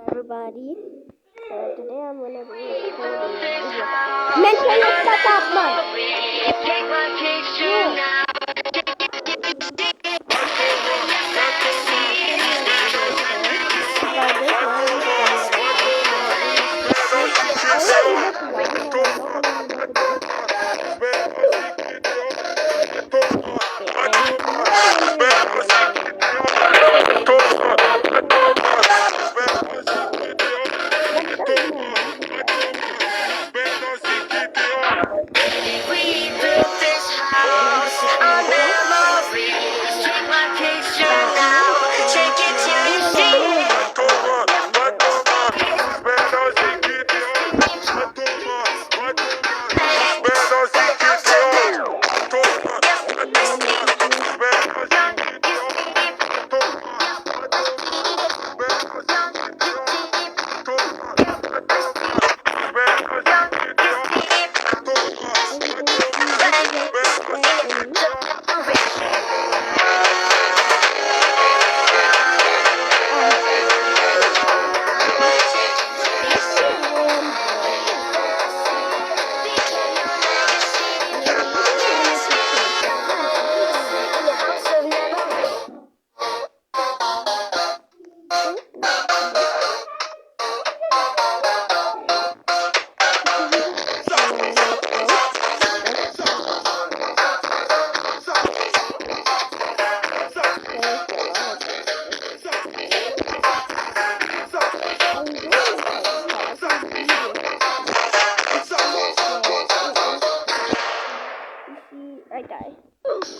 Everybody, so today I'm gonna be recording a video. Mental shut up, man.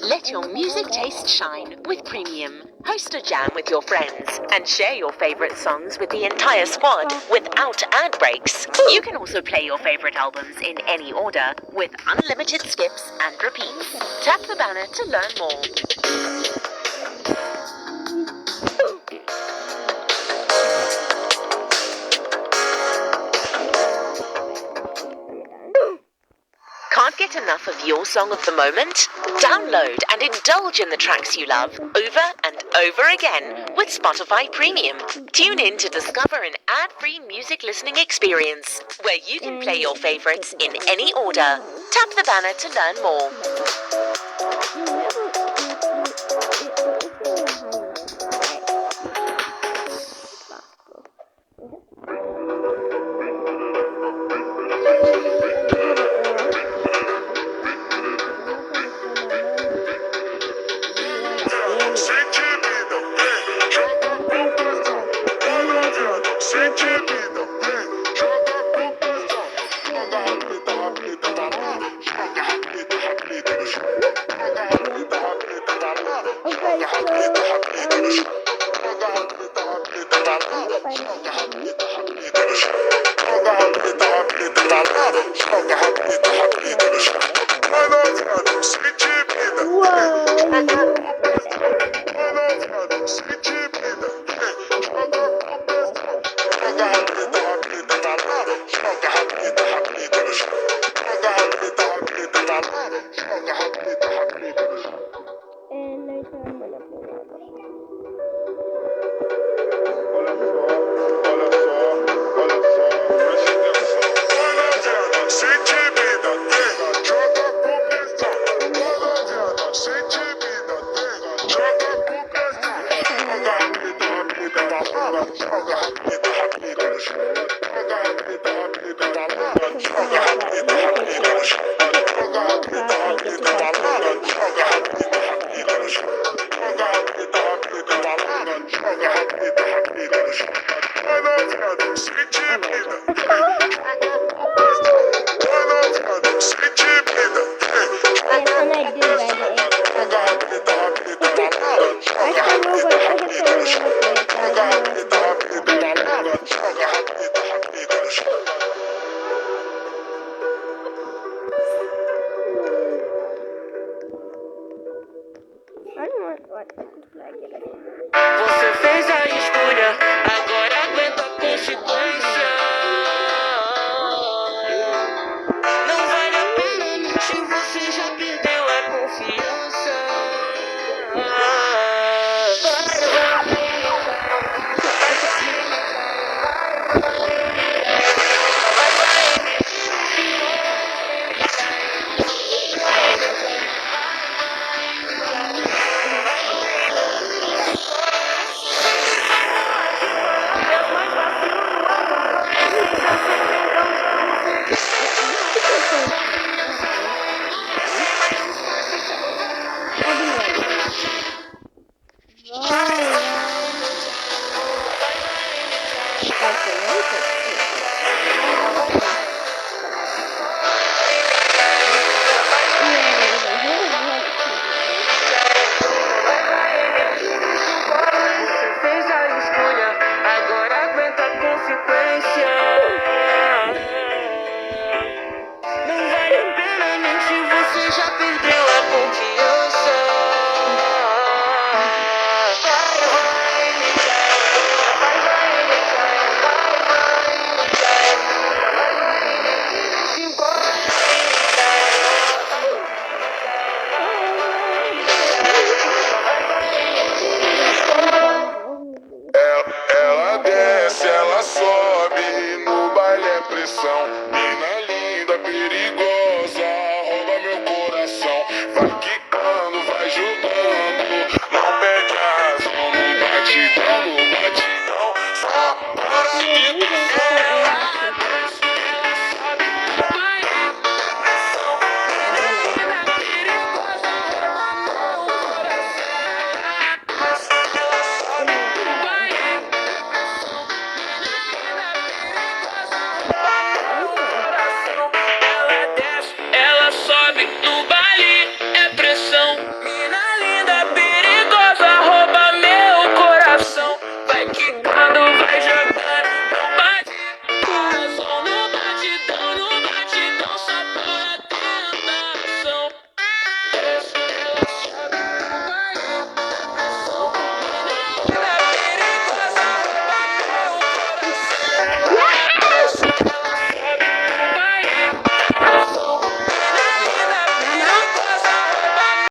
Let your music taste shine with Premium. Host a jam with your friends and share your favorite songs with the entire squad without ad breaks. You can also play your favorite albums in any order with unlimited skips and repeats. Tap the banner to learn more. Can't get enough of your song of the moment? Download and indulge in the tracks you love over and over again with Spotify Premium. Tune in to discover an ad-free music listening experience where you can play your favorites in any order. Tap the banner to learn more. Você fez a escolha, agora aguenta a consequência. Não vale a pena se você já perdeu a confiança. Fez a escolha, agora aguenta a consequência. Não vale a pena mentir, você já perdeu a confiança. Ela desce, ela sobe, no baile é pressão. Mina linda, perigosa, rouba meu coração. Vai quicando, vai jogando, não perde a razão. No batidão, só para de